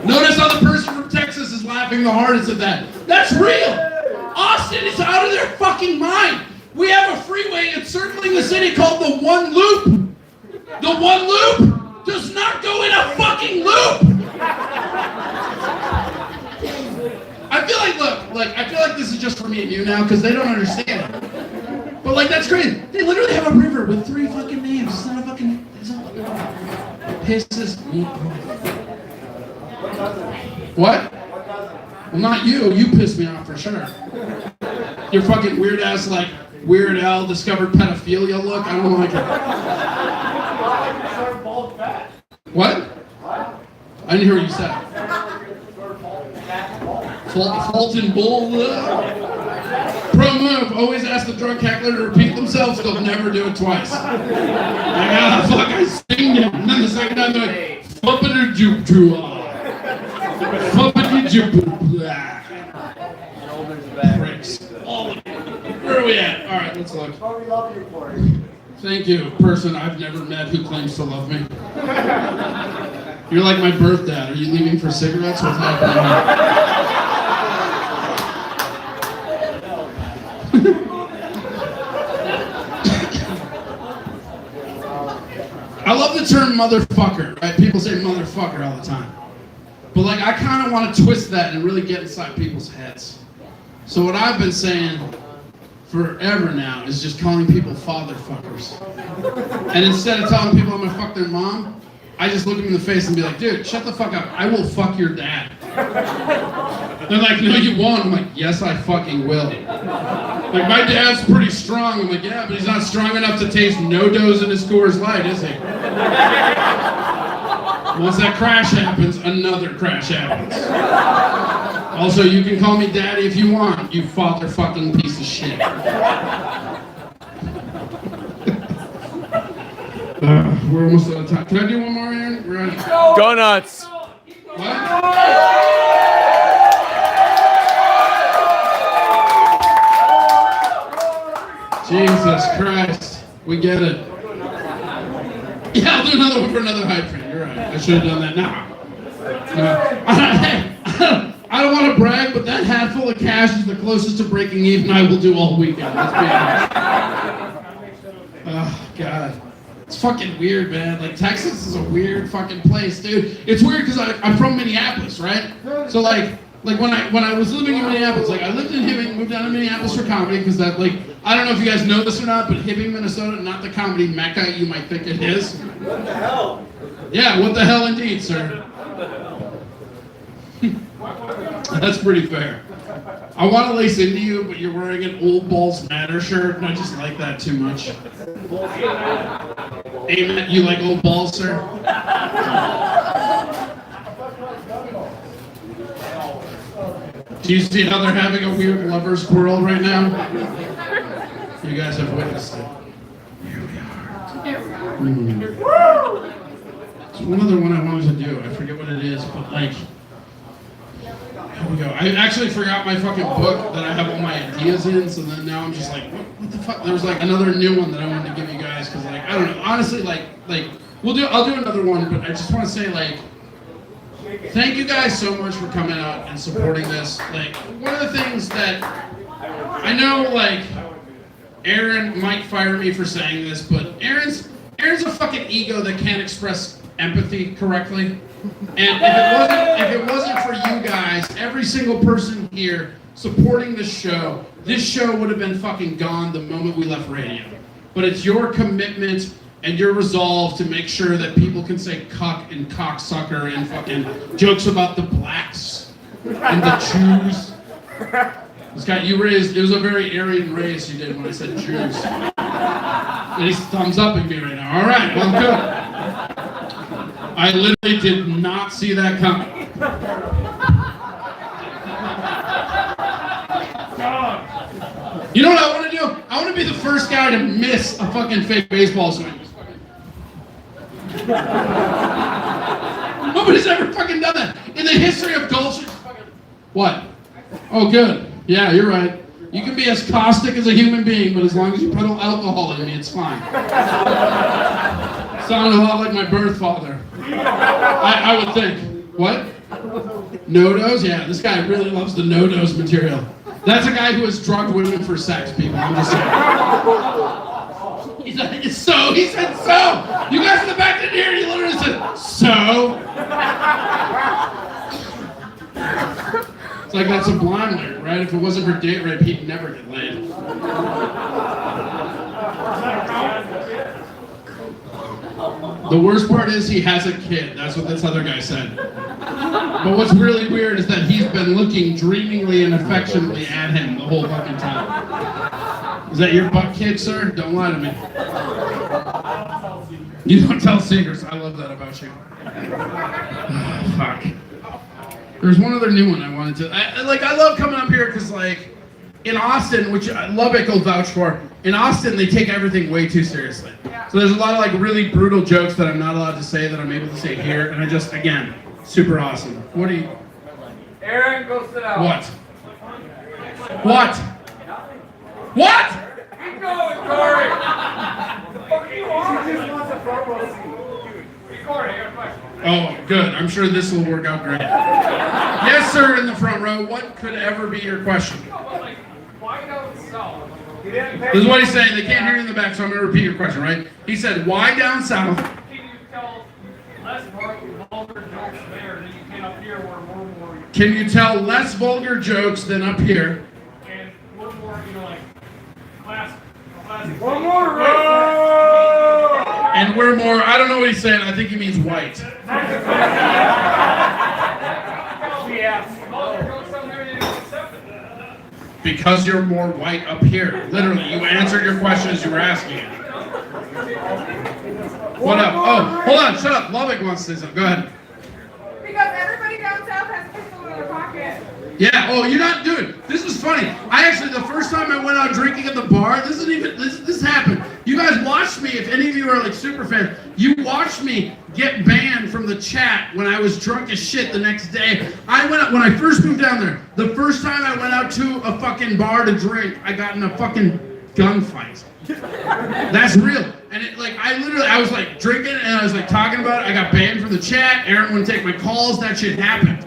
Notice how the person from Texas is laughing the hardest at that. That's real. Austin is out of their fucking mind. We have a freeway encircling the city called the One Loop. The One Loop does not go in a fucking loop. I feel like, I feel like this is just for me and you now because they don't understand it. But like, that's crazy. They literally have a river with 3 fucking names. It's not a fucking, it pisses me off. What? Well, not you. You piss me off for sure. Your fucking weird ass, like, Weird Al discovered pedophilia look. I don't like it. What? I didn't hear what you said. Fulton Bull. Pro move, always ask the drunk heckler to repeat themselves, they'll never do it twice. Like, ah, fuck, I sting him. And then the second time they're like, fuppity-doo-doo-ah. Fuppity-doo-doo-ah. Pricks. All of them. Where are we at? All right, let's look. Thank you, person I've never met who claims to love me. You're like my birth dad. Are you leaving for cigarettes? What's happening? I love the term motherfucker, right? People say motherfucker all the time. But like, I kind of want to twist that and really get inside people's heads. So what I've been saying forever now is just calling people fatherfuckers. And instead of telling people I'm gonna fuck their mom, I just look them in the face and be like, dude, shut the fuck up. I will fuck your dad. They're like, no, you won't. I'm like, yes, I fucking will. Like, my dad's pretty strong. I'm like, yeah, but he's not strong enough to taste no-dos in his Coors Light, is he? Once that crash happens, another crash happens. Also, you can call me daddy if you want, you father fucking piece of shit. We're almost out of time. Can I do one more, Aaron? We're at... Go nuts. What? Jesus Christ. We get it. Yeah, I'll do another one for another hype train. You're right. I should have done that now. I don't want to brag, but that hatful of cash is the closest to breaking even I will do all weekend. Let's be honest. Oh, God. It's fucking weird, man. Like, Texas is a weird fucking place, dude. It's weird because I'm from Minneapolis, right? So, like when I was living in Minneapolis, like, I lived in Hibbing, moved down to Minneapolis for comedy because that, like, I don't know if you guys know this or not, but Hibbing, Minnesota, not the comedy mecca you might think it is. What the hell? Yeah, what the hell indeed, sir. That's pretty fair. I want to lace into you, but you're wearing an Old Balls Matter shirt, and I just like that too much. Amen. You like old balls, sir? Do you see how they're having a weird lover's quarrel right now? You guys have witnessed it. Here we are. There's one other one I wanted to do. I forget what it is, but like, here we go. I actually forgot my fucking book that I have all my ideas in, so then now I'm just like, what the fuck? There was like another new one that I wanted to give you guys, because like, I don't know. Honestly, like I'll do another one, but I just want to say like, thank you guys so much for coming out and supporting this. Like, one of the things that I know, like, Aaron might fire me for saying this, but Aaron's a fucking ego that can't express empathy correctly. And if it wasn't for you guys, every single person here supporting this show would have been fucking gone the moment we left radio. But it's your commitment and your resolve to make sure that people can say cuck and cocksucker and fucking jokes about the blacks and the Jews. This guy, you raised, it was a very Aryan race you did when I said Jews. And he's thumbs up at me right now. All right, well, good. I literally did not see that coming. You know what I want to do? I want to be the first guy to miss a fucking fake baseball swing. Nobody's ever fucking done that. In the history of culture. What? Oh, good. Yeah, you're right. You can be as caustic as a human being, but as long as you put alcohol in me, it's fine. Sounded a lot like my birth father. I would think. What? No-dos? Yeah, this guy really loves the no-dos material. That's a guy who has drugged women for sex, people. I'm just saying. He's like, it's so. He said so. You guys in the back didn't hear it. He literally said, so. It's like that Sublime lyric, right? If it wasn't for date rape, he'd never get laid. The worst part is he has a kid. That's what this other guy said. But what's really weird is that he's been looking dreamingly and affectionately at him the whole fucking time. Is that your butt kid, sir? Don't lie to me. You don't tell secrets. I love that about you. Oh, fuck. There's one other new one I wanted to... I love coming up here because, like, in Austin, which Lubbock will vouch for, in Austin, they take everything way too seriously. So there's a lot of, like, really brutal jokes that I'm not allowed to say that I'm able to say here, and I just, again, super awesome. What do you... Aaron, go sit down. What? What? What? Keep going, Corey. Fuck you on. She just wants a front row seat. Hey, Corey, I got a question. Oh, good. I'm sure this will work out great. Yes, sir, in the front row. What could ever be your question? Why down south? This is what he's saying. They can't hear you in the back, so I'm going to repeat your question, right? He said, why down south? Can you tell less vulgar jokes there than you can up here where we're more, Can you tell less vulgar jokes than up here? and we're more, like, classic. One more, And we're more, I don't know what he's saying. I think he means white. Because you're more white up here. Literally, you answered your question as you were asking it. What up? Oh, hold on, shut up. Lubbock wants to say something. Go ahead. Because everybody down south has a pistol in their pocket. Yeah, oh, you're not doing. This is funny. I actually, the first time I went out drinking at the bar, this happened. You guys watched me, if any of you are like super fans, you watched me get banned from the chat when I was drunk as shit the next day. I went out, when I first moved down there, the first time I went out to a fucking bar to drink, I got in a fucking gunfight. That's real. And it, like, I was like drinking and I was like talking about it. I got banned from the chat. Aaron wouldn't take my calls. That shit happened.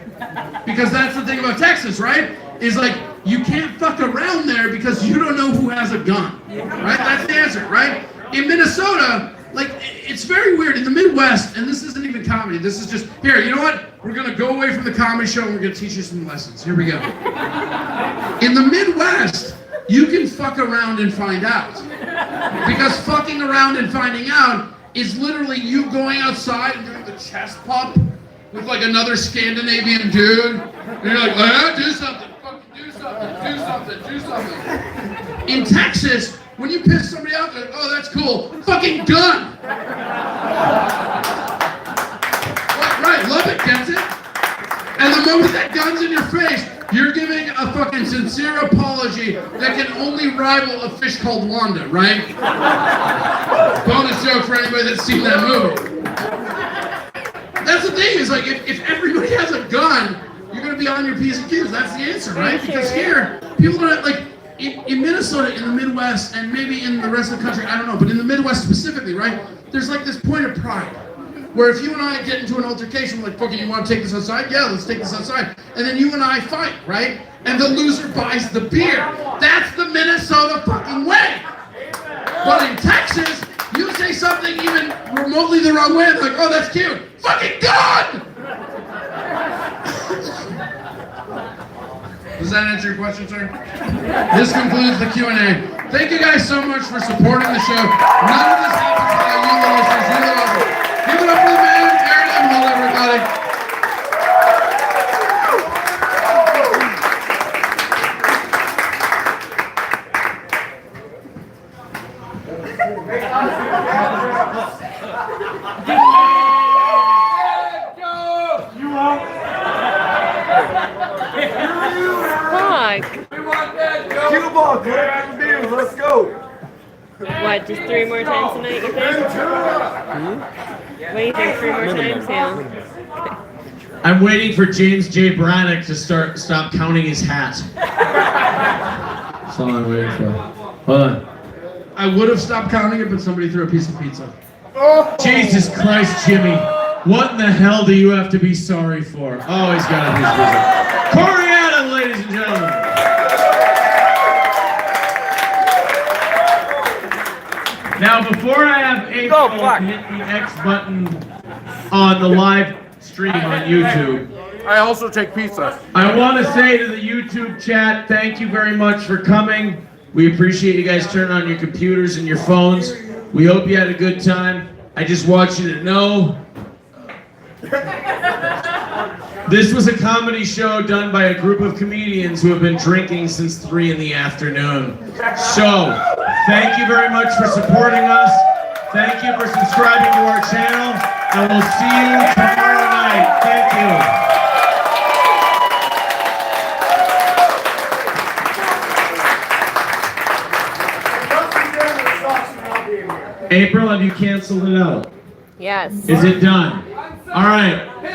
Because that's the thing about Texas, right? Is like, you can't fuck around there because you don't know who has a gun. Right? That's the answer, right? In Minnesota, like, it's very weird. In the Midwest, and this isn't even comedy, this is just, here, you know what? We're gonna go away from the comedy show and we're gonna teach you some lessons. Here we go. In the Midwest, you can fuck around and find out. Because fucking around and finding out is literally you going outside and doing the chest pump with like another Scandinavian dude. And you're like, do something, fucking do something, do something, do something. In Texas, when you piss somebody off, they're like, oh, that's cool, fucking gun. Right, Lubbock gets it. And the moment that gun's in your face, you're giving a fucking sincere apology that can only rival a fish called Wanda, right? Bonus joke for anybody that's seen that movie. That's the thing, is like, if everybody has a gun, you're gonna be on your P's and Q's. That's the answer, right? Because here, people don't, like, in Minnesota, in the Midwest, and maybe in the rest of the country, I don't know, but in the Midwest specifically, right? There's like this point of pride. Where if you and I get into an altercation, we're like, fucking, you want to take this outside? Yeah, let's take this outside. And then you and I fight, right? And the loser buys the beer. That's the Minnesota fucking way. But in Texas, you say something even remotely the wrong way, and they're like, oh, that's cute. Fucking gun! Does that answer your question, sir? This concludes the Q&A. Thank you guys so much for supporting the show. None of this happens without you, the listeners. You're the awesome. Give it up for the man, Aaron, and hold everybody. Q-ball, let's go. What, just 3 more times tonight, you think? What do you think, 3 more times? Yeah. I'm waiting for James J. Braddock to stop counting his hat. That's all I'm waiting for. Hold on. I would have stopped counting it, but somebody threw a piece of pizza. Jesus Christ, Jimmy. What in the hell do you have to be sorry for? Oh, he's got a piece of pizza. Corey Adam, ladies and gentlemen. Now, before I have April hit the X button on the live stream on YouTube, I also take pizza. I want to say to the YouTube chat, thank you very much for coming. We appreciate you guys turning on your computers and your phones. We hope you had a good time. I just want you to know this was a comedy show done by a group of comedians who have been drinking since 3 in the afternoon. So, thank you very much for supporting us. Thank you for subscribing to our channel. And we'll see you tomorrow night. Thank you. April, have you canceled it out? Yes. Is it done? All right.